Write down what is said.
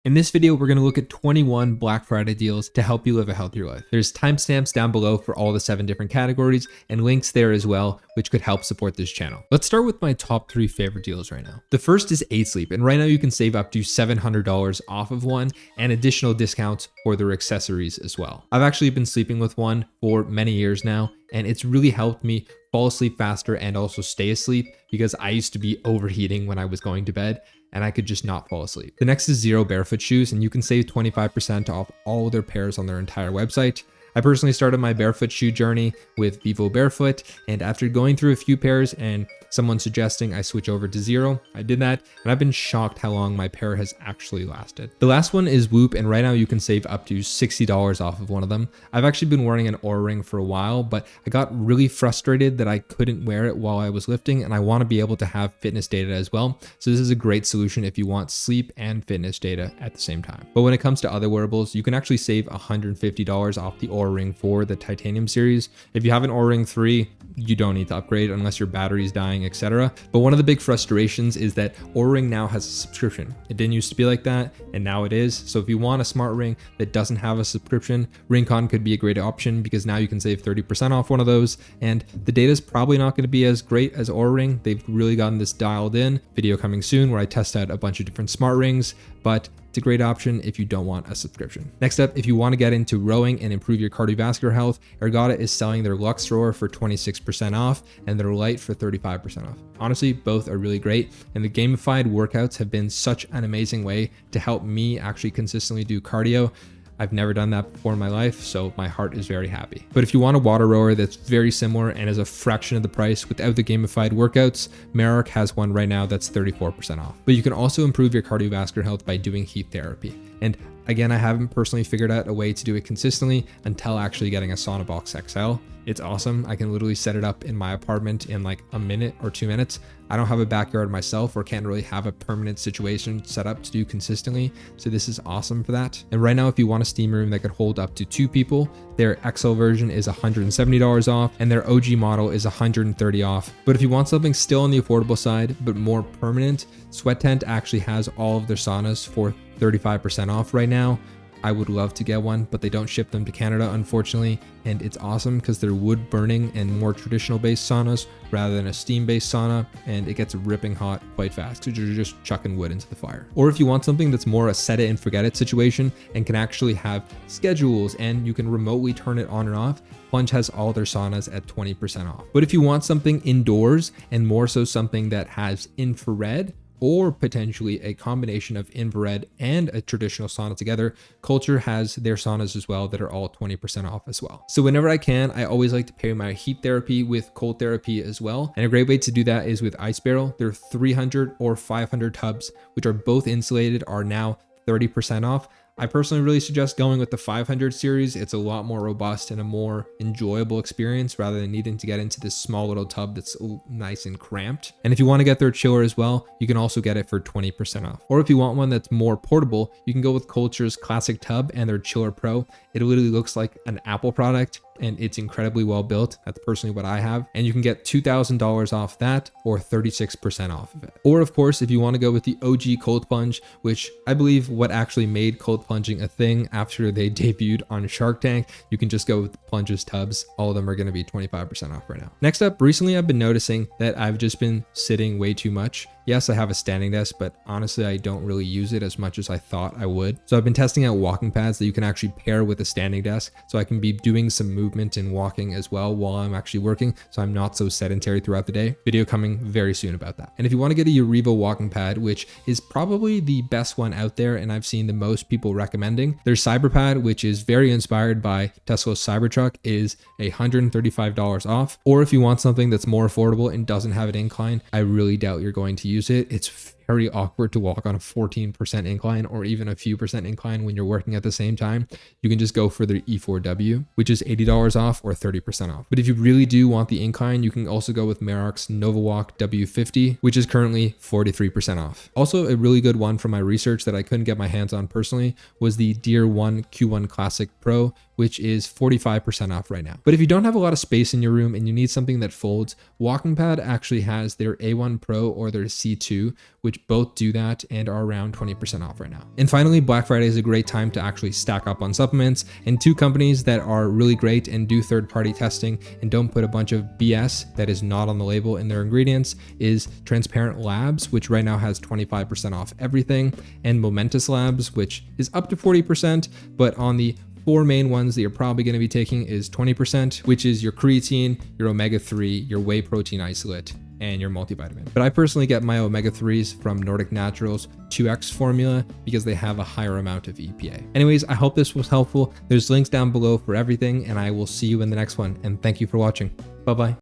In this video, we're going to look at 21 Black Friday deals to help you live a healthier life. There's timestamps down below for all the 7 different categories and links there as well, which could help support this channel. Let's start with my top 3 favorite deals right now. The first is 8 Sleep, and right now you can save up to $700 off of one and additional discounts for their accessories as well. I've actually been sleeping with one for many years now, and it's really helped me fall asleep faster and also stay asleep because I used to be overheating when I was going to bed and I could just not fall asleep. The next is Zero Barefoot Shoes, and you can save 25% off all their pairs on their entire website. I personally started my barefoot shoe journey with Vivo Barefoot, and after going through a few pairs and someone suggesting I switch over to Zero, I did that, and I've been shocked how long my pair has actually lasted. The last one is Whoop, and right now you can save up to $60 off of one of them. I've actually been wearing an Oura ring for a while, but I got really frustrated that I couldn't wear it while I was lifting, and I want to be able to have fitness data as well. So this is a great solution if you want sleep and fitness data at the same time. But when it comes to other wearables, you can actually save $150 off the Oura Ring 4, the titanium series. If you have an Oura Ring 3, you don't need to upgrade unless your battery's dying, etc. But one of the big frustrations is that Oura Ring now has a subscription. It didn't used to be like that, and now it is. So if you want a smart ring that doesn't have a subscription, Ringcon could be a great option because now you can save 30% off one of those, and the data is probably not going to be as great as Oura Ring. They've really gotten this dialed in. Video coming soon where I test out a bunch of different smart rings, but it's a great option if you don't want a subscription. Next up, if you want to get into rowing and improve your cardiovascular health, Ergotta is selling their Lux Rower for 26% off and their Light for 35% off. Honestly, both are really great, and the gamified workouts have been such an amazing way to help me actually consistently do cardio. I've never done that before in my life, so my heart is very happy. But if you want a water rower that's very similar and is a fraction of the price without the gamified workouts, Merrick has one right now that's 34% off. But you can also improve your cardiovascular health by doing heat therapy. And again, I haven't personally figured out a way to do it consistently until actually getting a Sauna Box XL. It's awesome. I can literally set it up in my apartment in like a minute or 2 minutes. I don't have a backyard myself or can't really have a permanent situation set up to do consistently. So this is awesome for that. And right now, if you want a steam room that could hold up to 2 people, their XL version is $170 off and their OG model is $130 off. But if you want something still on the affordable side, but more permanent, Sweat Tent actually has all of their saunas for 35% off right now. I would love to get one, but they don't ship them to Canada, unfortunately. And it's awesome because they're wood burning and more traditional based saunas rather than a steam based sauna. And it gets ripping hot quite fast because you're just chucking wood into the fire. Or if you want something that's more a set it and forget it situation and can actually have schedules and you can remotely turn it on and off, Plunge has all their saunas at 20% off. But if you want something indoors and more so something that has infrared, or potentially a combination of infrared and a traditional sauna together, Culture has their saunas as well that are all 20% off as well. So whenever I can, I always like to pair my heat therapy with cold therapy as well. And a great way to do that is with Ice Barrel. Their 300 or 500 tubs, which are both insulated, are now 30% off. I personally really suggest going with the 500 series. It's a lot more robust and a more enjoyable experience rather than needing to get into this small little tub that's nice and cramped. And if you want to get their chiller as well, you can also get it for 20% off. Or if you want one that's more portable, you can go with Culture's Classic Tub and their Chiller Pro. It literally looks like an Apple product and it's incredibly well built. That's personally what I have. And you can get $2,000 off that or 36% off of it. Or of course, if you want to go with the OG Cold Plunge, which I believe what actually made cold plunging a thing after they debuted on Shark Tank, you can just go with Plunges tubs. All of them are going to be 25% off right now. Next up, recently I've been noticing that I've just been sitting way too much. Yes, I have a standing desk, but honestly, I don't really use it as much as I thought I would. So I've been testing out walking pads that you can actually pair with a standing desk. So I can be doing some movement and walking as well while I'm actually working. So I'm not so sedentary throughout the day. Video coming very soon about that. And if you want to get a Urivo walking pad, which is probably the best one out there, and I've seen the most people recommending, their Cyberpad, which is very inspired by Tesla's Cybertruck, is $135 off. Or if you want something that's more affordable and doesn't have an incline, I really doubt you're going to use it. It's very awkward to walk on a 14% incline or even a few percent incline when you're working at the same time. You can just go for the E4W, which is $80 off or 30% off. But if you really do want the incline, you can also go with Merrick's NovaWalk W50, which is currently 43% off. Also, a really good one from my research that I couldn't get my hands on personally was the Deer 1 Q1 Classic Pro, which is 45% off right now. But if you don't have a lot of space in your room and you need something that folds, Walking Pad actually has their A1 Pro or their C2, which which both do that and are around 20% off right now. And finally, Black Friday is a great time to actually stack up on supplements, and two companies that are really great and do third-party testing and don't put a bunch of BS that is not on the label in their ingredients is Transparent Labs, which right now has 25% off everything, and Momentous Labs, which is up to 40%, but on the four main ones that you're probably going to be taking is 20%, which is your creatine, your omega-3, your whey protein isolate, and your multivitamin. But I personally get my omega-3s from Nordic Naturals 2X formula because they have a higher amount of EPA. Anyways, I hope this was helpful. There's links down below for everything, and I will see you in the next one. And thank you for watching. Bye-bye.